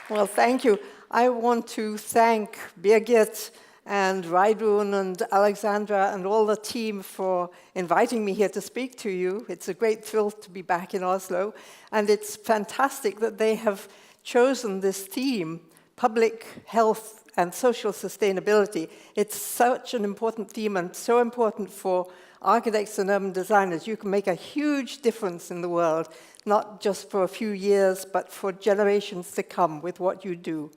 Well, thank you. I want to thank Birgit and Raidun and Alexandra and all the team for inviting me here to speak to you. It's a great thrill to be back in Oslo, and it's fantastic that they have chosen this theme, public health and social sustainability. It's such an important theme and so important for architects and urban designers. You can make a huge difference in the world, not just for a few years, but for generations to come with what you do.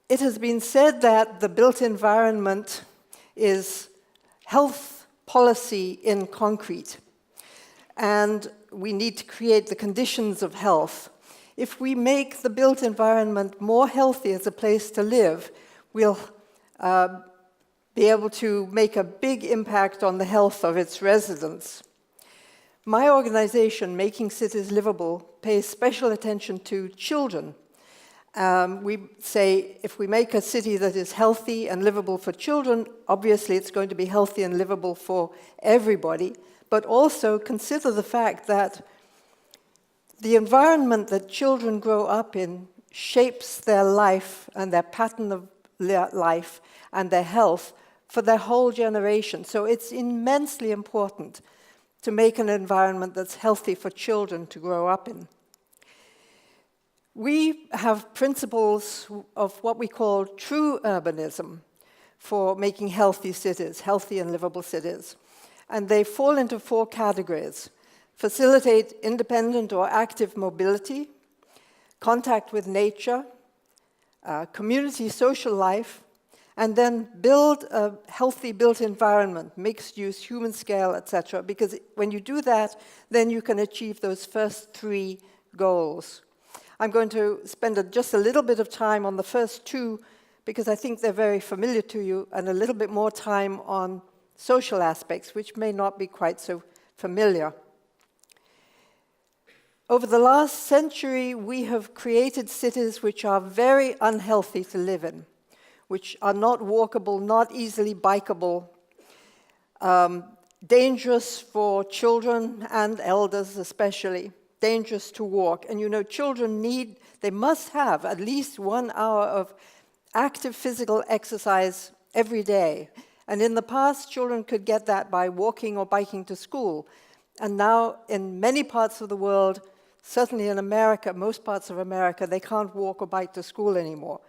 It has been said that the built environment is health policy in concrete, and we need to create the conditions of health. If we make the built environment more healthy as a place to live, we'll be able to make a big impact on the health of its residents. My organization, Making Cities Livable, pays special attention to children. We say if we make a city that is healthy and livable for children, obviously it's going to be healthy and livable for everybody, but also consider the fact that the environment that children grow up in shapes their life and their pattern of life and their health for their whole generation. So it's immensely important to make an environment that's healthy for children to grow up in. We have principles of what we call true urbanism for making healthy cities, healthy and livable cities. And they fall into 4 categories: facilitate independent or active mobility, contact with nature, community social life, and then build a healthy built environment, mixed use, human scale, etc. Because when you do that, then you can achieve those first 3 goals. I'm going to spend just a little bit of time on the first 2 because I think they're very familiar to you, and a little bit more time on social aspects, which may not be quite so familiar. Over the last century, we have created cities which are very unhealthy to live in, which are not walkable, not easily bikeable, dangerous for children and elders especially, dangerous to walk. And you know, children they must have at least 1 hour of active physical exercise every day. And in the past, children could get that by walking or biking to school. And now, in many parts of the world, certainly in America, most parts of America, they can't walk or bike to school anymore.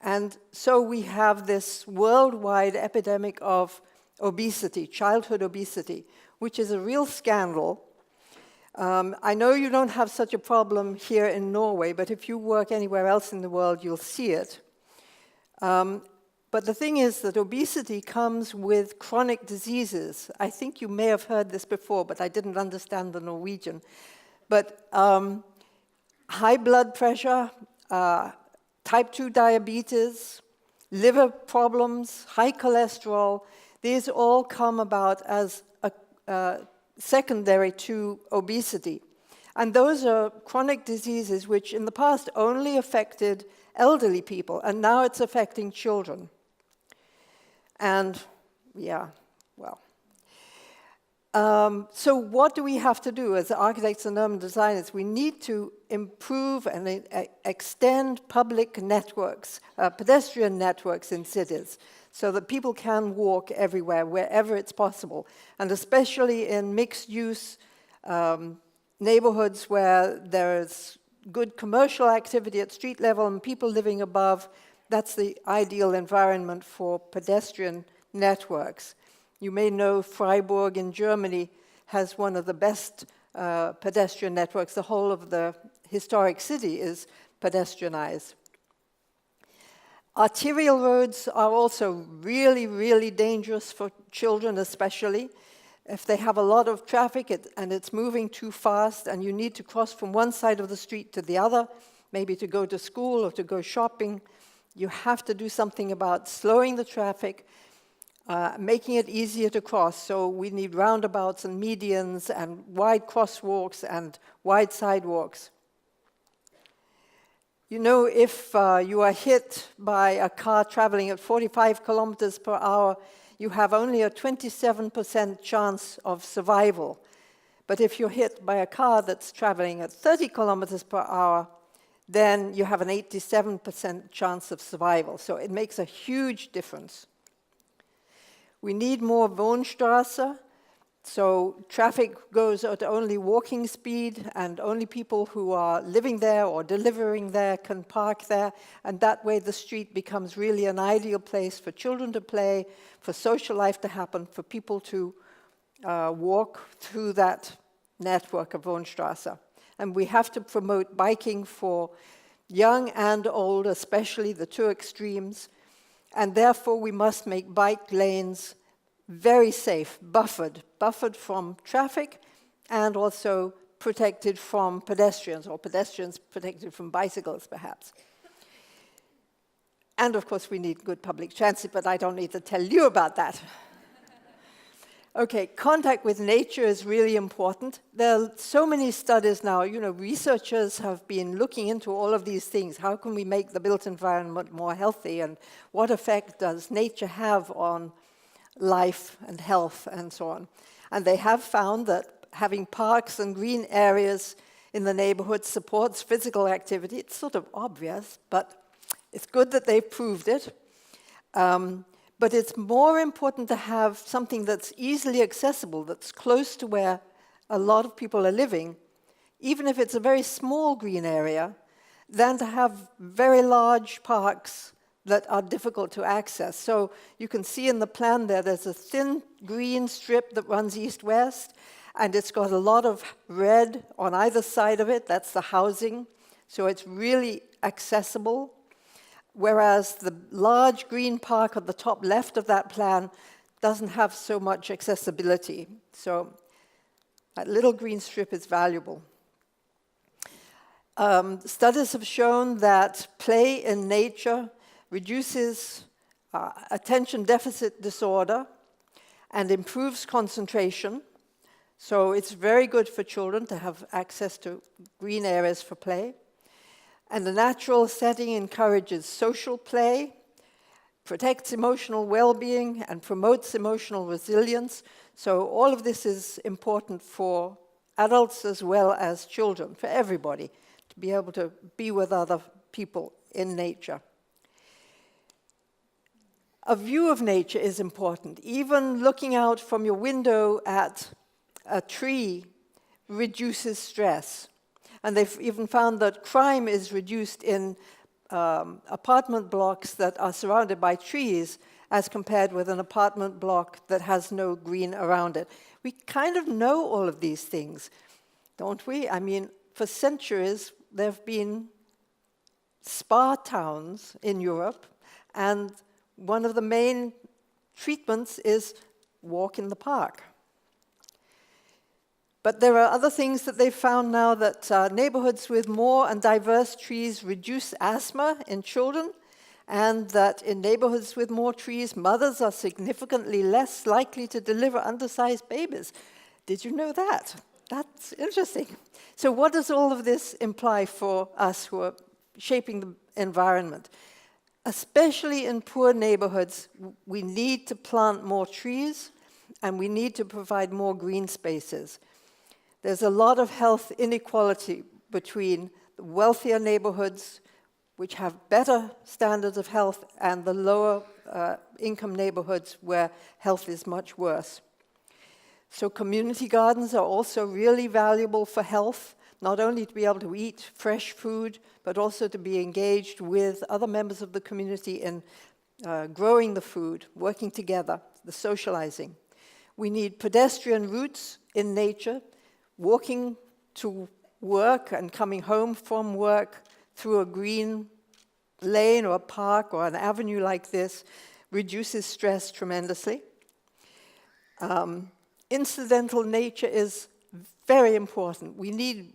And so we have this worldwide epidemic of obesity, childhood obesity, which is a real scandal. I know you don't have such a problem here in Norway, but if you work anywhere else in the world, you'll see it. But the thing is that obesity comes with chronic diseases. I think you may have heard this before, but I didn't understand the Norwegian. But high blood pressure, type 2 diabetes, liver problems, high cholesterol, these all come about as secondary to obesity. And those are chronic diseases which in the past only affected elderly people, and now it's affecting children. And yeah, well. So what do we have to do as architects and urban designers? We need to improve and extend public networks, pedestrian networks in cities, so that people can walk everywhere, wherever it's possible, and especially in mixed-use neighborhoods where there's good commercial activity at street level and people living above. That's the ideal environment for pedestrian networks. You may know Freiburg in Germany has one of the best pedestrian networks. The whole of the historic city is pedestrianized. Arterial roads are also really, really dangerous for children especially. If they have a lot of traffic and it's moving too fast and you need to cross from one side of the street to the other, maybe to go to school or to go shopping, you have to do something about slowing the traffic, making it easier to cross. So we need roundabouts and medians and wide crosswalks and wide sidewalks. You know, if you are hit by a car traveling at 45 kilometers per hour, you have only a 27% chance of survival. But if you're hit by a car that's traveling at 30 kilometers per hour, then you have an 87% chance of survival. So it makes a huge difference. We need more Wohnstraße, so traffic goes at only walking speed, and only people who are living there or delivering there can park there, and that way the street becomes really an ideal place for children to play, for social life to happen, for people to walk through that network of Wohnstraße. And we have to promote biking for young and old, especially the two extremes, and therefore we must make bike lanes very safe, buffered from traffic, and also protected from pedestrians, or pedestrians protected from bicycles, perhaps. And of course, we need good public transit, but I don't need to tell you about that. Okay, contact with nature is really important. There are so many studies now, researchers have been looking into all of these things. How can we make the built environment more healthy, and what effect does nature have on life and health and so on? And they have found that having parks and green areas in the neighborhood supports physical activity. It's sort of obvious, but it's good that they've proved it. But it's more important to have something that's easily accessible, that's close to where a lot of people are living, even if it's a very small green area, than to have very large parks that are difficult to access. So you can see in the plan there's a thin green strip that runs east-west, and it's got a lot of red on either side of it. That's the housing. So it's really accessible. Whereas the large green park at the top left of that plan doesn't have so much accessibility. So that little green strip is valuable. Studies have shown that play in nature reduces attention deficit disorder and improves concentration. So it's very good for children to have access to green areas for play. And the natural setting encourages social play, protects emotional well-being, and promotes emotional resilience. So all of this is important for adults as well as children, for everybody, to be able to be with other people in nature. A view of nature is important. Even looking out from your window at a tree reduces stress. And they've even found that crime is reduced in apartment blocks that are surrounded by trees as compared with an apartment block that has no green around it. We kind of know all of these things, don't we? I mean, for centuries, there have been spa towns in Europe, and one of the main treatments is walk in the park. But there are other things that they've found now, that neighborhoods with more and diverse trees reduce asthma in children, and that in neighborhoods with more trees, mothers are significantly less likely to deliver undersized babies. Did you know that? That's interesting. So what does all of this imply for us who are shaping the environment? Especially in poor neighborhoods, we need to plant more trees, and we need to provide more green spaces. There's a lot of health inequality between the wealthier neighborhoods, which have better standards of health, and the lower income neighborhoods where health is much worse. So community gardens are also really valuable for health, not only to be able to eat fresh food, but also to be engaged with other members of the community in growing the food, working together, the socializing. We need pedestrian routes in nature, walking to work and coming home from work through a green lane or a park or an avenue like this reduces stress tremendously. Incidental nature is very important. We need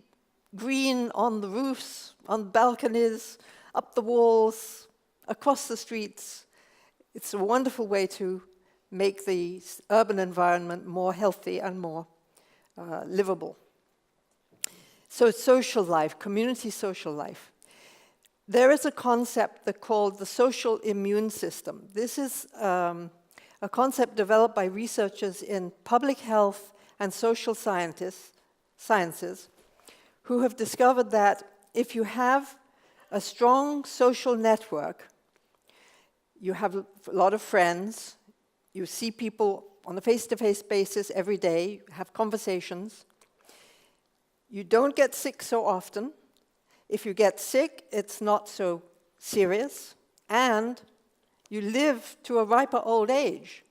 green on the roofs, on balconies, up the walls, across the streets. It's a wonderful way to make the urban environment more healthy and more livable. So social life, community social life. There is a concept called the social immune system. This is a concept developed by researchers in public health and social sciences who have discovered that if you have a strong social network. You have a lot of friends, you see people on a face-to-face basis every day, have conversations. You don't get sick so often. If you get sick, it's not so serious. And you live to a riper old age.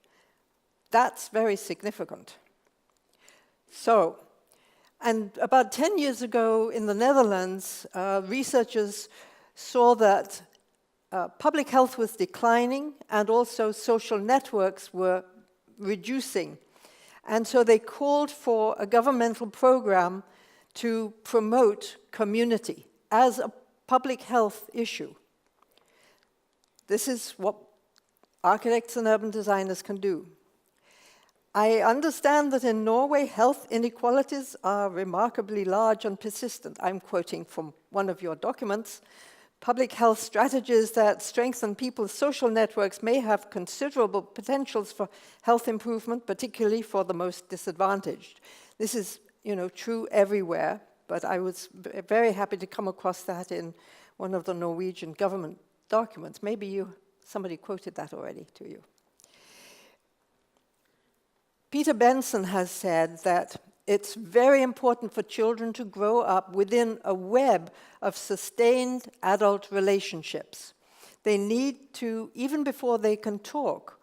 That's very significant. So, and about 10 years ago in the Netherlands, researchers saw that public health was declining and also social networks were reducing. And so they called for a governmental program to promote community as a public health issue. This is what architects and urban designers can do. I understand that in Norway, health inequalities are remarkably large and persistent. I'm quoting from one of your documents. Public health strategies that strengthen people's social networks may have considerable potentials for health improvement, particularly for the most disadvantaged. This is, true everywhere, but I was very happy to come across that in one of the Norwegian government documents. Maybe somebody quoted that already to you. Peter Benson has said that it's very important for children to grow up within a web of sustained adult relationships. They need to, even before they can talk,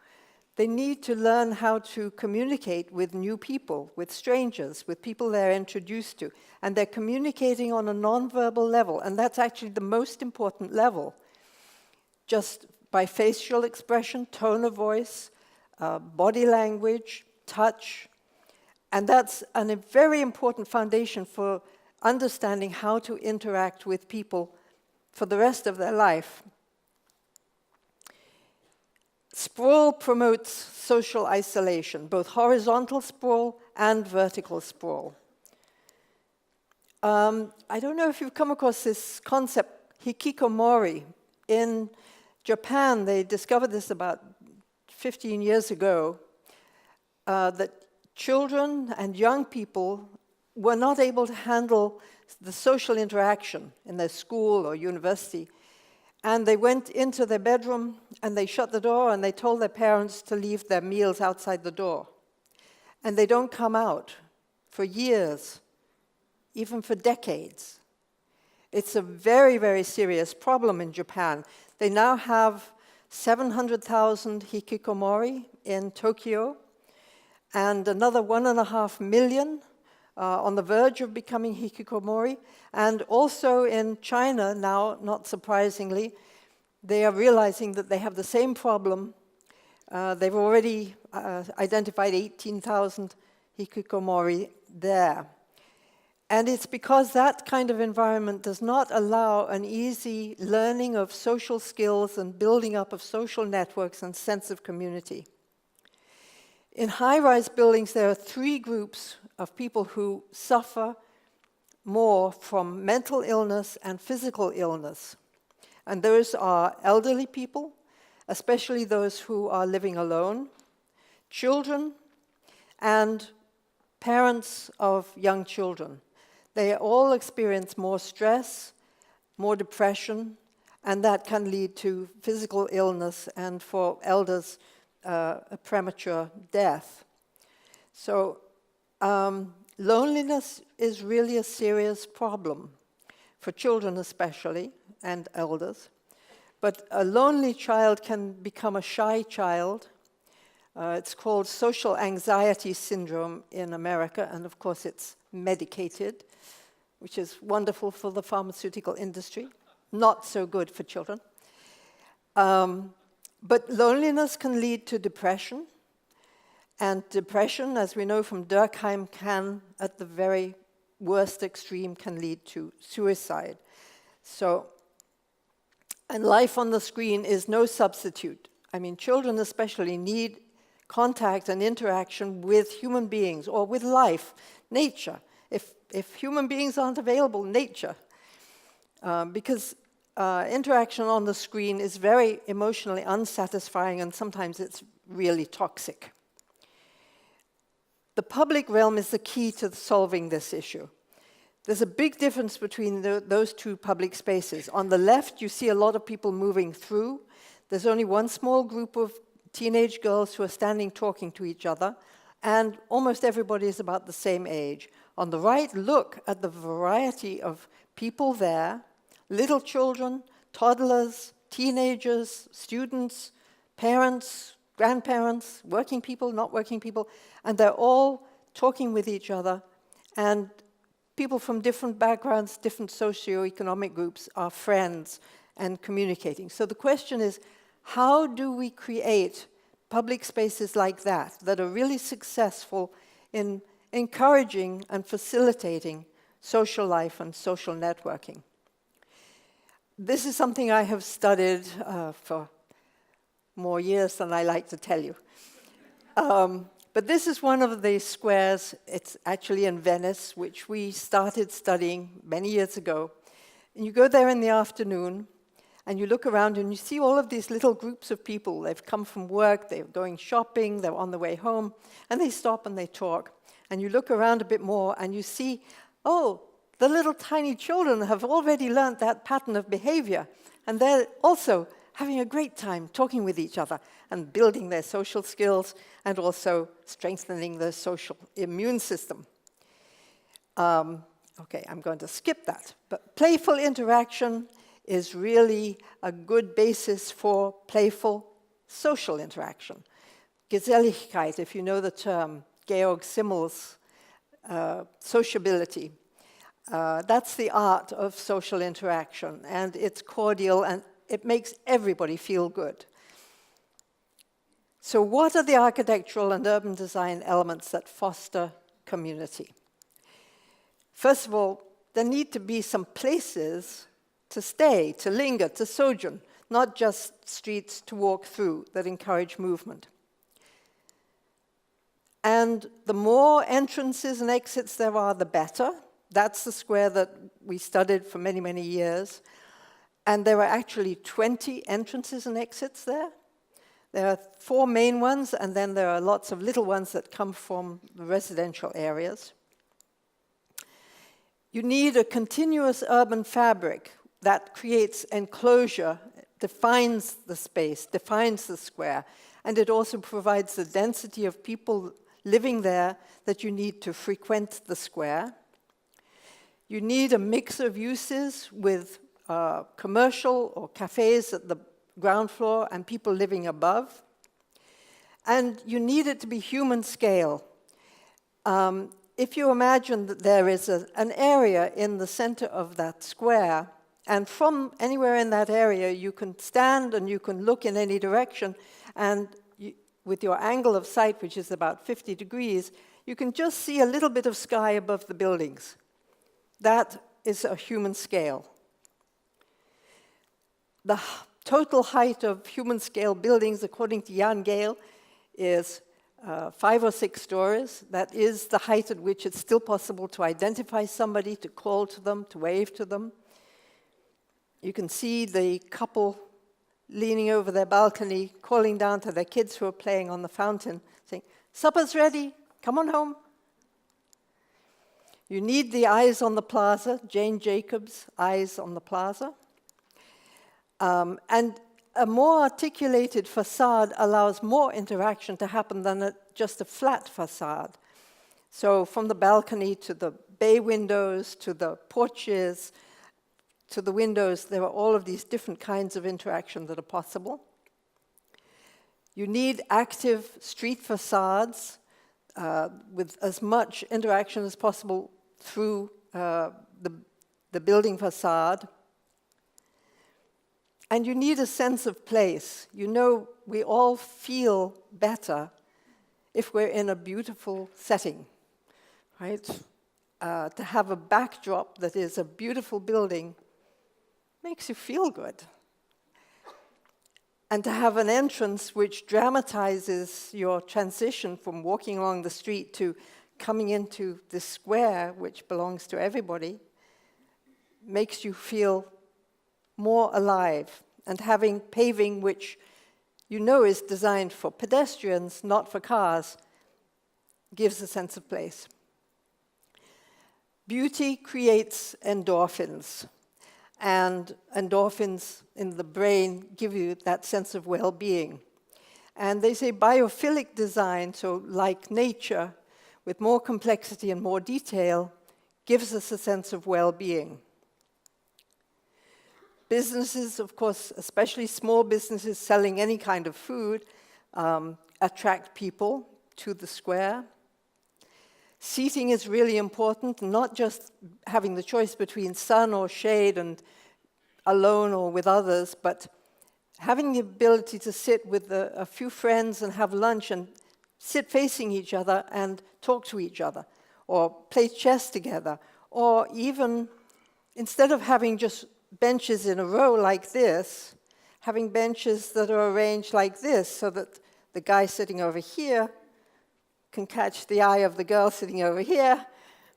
they need to learn how to communicate with new people, with strangers, with people they're introduced to. And they're communicating on a nonverbal level, and that's actually the most important level. Just by facial expression, tone of voice, body language, touch, and that's a very important foundation for understanding how to interact with people for the rest of their life. Sprawl promotes social isolation, both horizontal sprawl and vertical sprawl. I don't know if you've come across this concept, hikikomori. In Japan, they discovered this about 15 years ago, that children and young people were not able to handle the social interaction in their school or university. And they went into their bedroom and they shut the door and they told their parents to leave their meals outside the door. And they don't come out for years, even for decades. It's a very, very serious problem in Japan. They now have 700,000 hikikomori in Tokyo, and another 1.5 million on the verge of becoming hikikomori. And also in China now, not surprisingly, they are realizing that they have the same problem. They've already identified 18,000 hikikomori there. And it's because that kind of environment does not allow an easy learning of social skills and building up of social networks and sense of community. In high-rise buildings, there are 3 groups of people who suffer more from mental illness and physical illness. And those are elderly people, especially those who are living alone, children, and parents of young children. They all experience more stress, more depression, and that can lead to physical illness and for elders, a premature death. So loneliness is really a serious problem for children especially and elders. But a lonely child can become a shy child. It's called social anxiety syndrome in America, and of course it's medicated, which is wonderful for the pharmaceutical industry, not so good for children. But loneliness can lead to depression, and depression, as we know from Durkheim, can, at the very worst extreme, can lead to suicide. So, and life on the screen is no substitute. I mean, children especially need contact and interaction with human beings or with life, nature. If human beings aren't available, nature. Because interaction on the screen is very emotionally unsatisfying, and sometimes it's really toxic. The public realm is the key to solving this issue. There's a big difference between those two public spaces. On the left, you see a lot of people moving through. There's only one small group of teenage girls who are standing talking to each other, and almost everybody is about the same age. On the right, look at the variety of people there, little children, toddlers, teenagers, students, parents, grandparents, working people, not working people, and they're all talking with each other, and people from different backgrounds, different socioeconomic groups are friends and communicating. So the question is, how do we create public spaces like that are really successful in encouraging and facilitating social life and social networking? This is something I have studied for more years than I like to tell you. But this is one of the squares. It's actually in Venice, which we started studying many years ago. And you go there in the afternoon, and you look around, and you see all of these little groups of people. They've come from work, they're going shopping, they're on the way home, and they stop and they talk. And you look around a bit more, and you see, oh, the little tiny children have already learned that pattern of behavior, and they're also having a great time talking with each other and building their social skills and also strengthening the social immune system. Okay, I'm going to skip that. But playful interaction is really a good basis for playful social interaction. Geselligkeit, if you know the term, Georg Simmel's sociability. That's the art of social interaction, and it's cordial, and it makes everybody feel good. So what are the architectural and urban design elements that foster community? First of all, there need to be some places to stay, to linger, to sojourn, not just streets to walk through that encourage movement. And the more entrances and exits there are, the better. That's the square that we studied for many, many years. And there are actually 20 entrances and exits there. There are 4 main ones, and then there are lots of little ones that come from the residential areas. You need a continuous urban fabric that creates enclosure, defines the space, defines the square, and it also provides the density of people living there that you need to frequent the square. You need a mix of uses with commercial or cafes at the ground floor and people living above. And you need it to be human scale. If you imagine that there is an area in the center of that square, and from anywhere in that area you can stand and you can look in any direction, and with your angle of sight, which is about 50 degrees, you can just see a little bit of sky above the buildings. That is a human scale. The total height of human scale buildings, according to Jan Gehl, is 5 or 6 stories. That is the height at which it's still possible to identify somebody, to call to them, to wave to them. You can see the couple leaning over their balcony, calling down to their kids who are playing on the fountain, saying, "Supper's ready, come on home." You need the eyes on the plaza, Jane Jacobs' eyes on the plaza. And a more articulated facade allows more interaction to happen than just a flat facade. So from the balcony to the bay windows, to the porches, to the windows, there are all of these different kinds of interaction that are possible. You need active street facades with as much interaction as possible through the building facade. And you need a sense of place. You know, we all feel better if we're in a beautiful setting, right? To have a backdrop that is a beautiful building makes you feel good. And to have an entrance which dramatizes your transition from walking along the street to coming into this square, which belongs to everybody, makes you feel more alive. And having paving, which you know is designed for pedestrians, not for cars, gives a sense of place. Beauty creates endorphins, and endorphins in the brain give you that sense of well-being. And they say biophilic design, so like nature, with more complexity and more detail, gives us a sense of well-being. Businesses, of course, especially small businesses selling any kind of food, attract people to the square. Seating is really important, not just having the choice between sun or shade and alone or with others, but having the ability to sit with a few friends and have lunch and sit facing each other and talk to each other, or play chess together, or even, instead of having just benches in a row like this, having benches that are arranged like this so that the guy sitting over here can catch the eye of the girl sitting over here,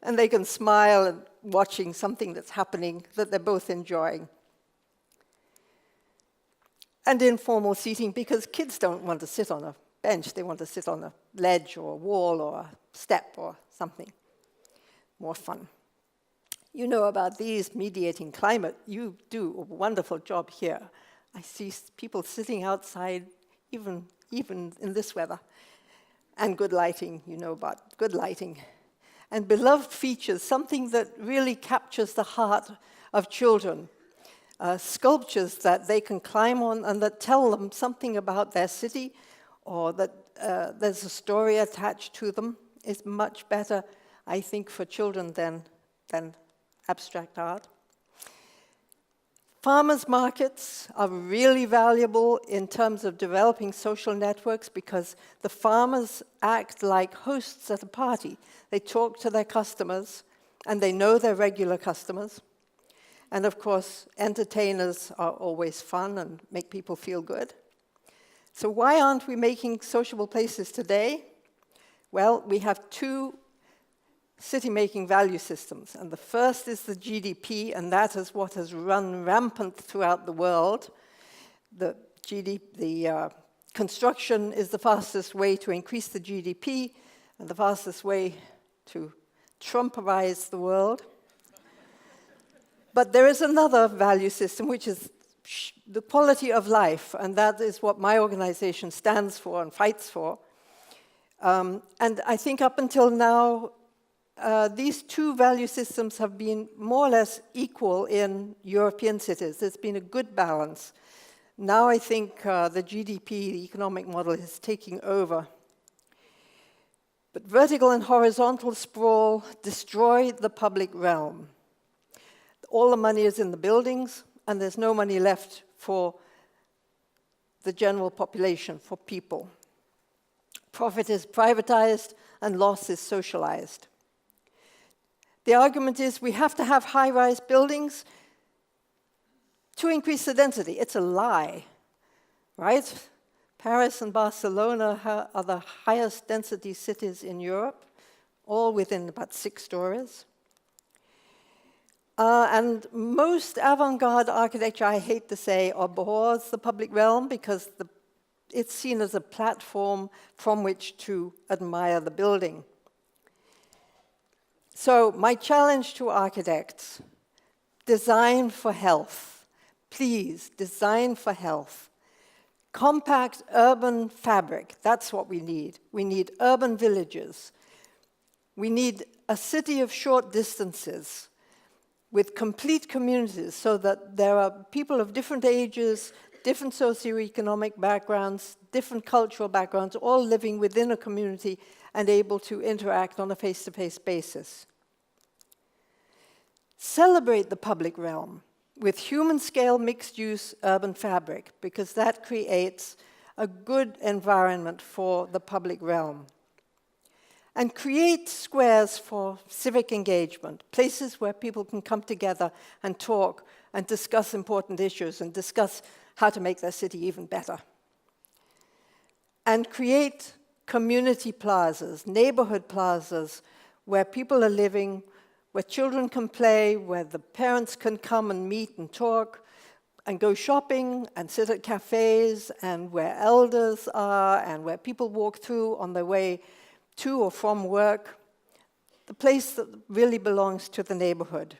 and they can smile and watching something that's happening that they're both enjoying. And informal seating, because kids don't want to sit on a bench, they want to sit on a ledge or a wall or a step or something. More fun. You know about these mediating climate. You do a wonderful job here. I see people sitting outside, even in this weather. And good lighting, you know about good lighting. And beloved features, something that really captures the heart of children. Sculptures that they can climb on and that tell them something about their city, or that there's a story attached to them, is much better, I think, for children than abstract art. Farmers markets are really valuable in terms of developing social networks because the farmers act like hosts at a party. They talk to their customers, and they know their regular customers. And of course, entertainers are always fun and make people feel good. So why aren't we making sociable places today? Well, we have two city-making value systems. And the first is the GDP, and that is what has run rampant throughout the world. The construction is the fastest way to increase the GDP, and the fastest way to Trumperize the world. But there is another value system, which is the quality of life, and that is what my organization stands for and fights for. And I think up until now, these two value systems have been more or less equal in European cities. There's been a good balance. Now I think the GDP, the economic model, is taking over. But vertical and horizontal sprawl destroy the public realm. All the money is in the buildings, and there's no money left for the general population, for people. Profit is privatized, and loss is socialized. The argument is we have to have high-rise buildings to increase the density. It's a lie, right? Paris and Barcelona are the highest density cities in Europe, all within about 6 stories. And most avant-garde architecture, I hate to say, abhors the public realm because it's seen as a platform from which to admire the building. So my challenge to architects, design for health. Please, design for health. Compact urban fabric, that's what we need. We need urban villages. We need a city of short distances with complete communities so that there are people of different ages, different socioeconomic backgrounds, different cultural backgrounds, all living within a community and able to interact on a face-to-face basis. Celebrate the public realm with human-scale mixed-use urban fabric, because that creates a good environment for the public realm. And create squares for civic engagement, places where people can come together and talk and discuss important issues and discuss how to make their city even better. And create community plazas, neighborhood plazas, where people are living, where children can play, where the parents can come and meet and talk and go shopping and sit at cafes, and where elders are and where people walk through on their way to or from work. the place that really belongs to the neighborhood.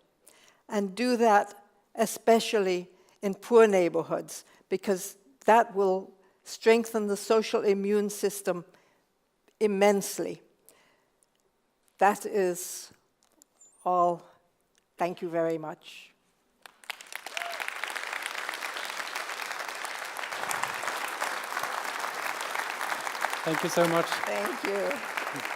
And do that especially in poor neighborhoods, because that will strengthen the social immune system immensely. That is all. Thank you very much. Thank you so much. Thank you.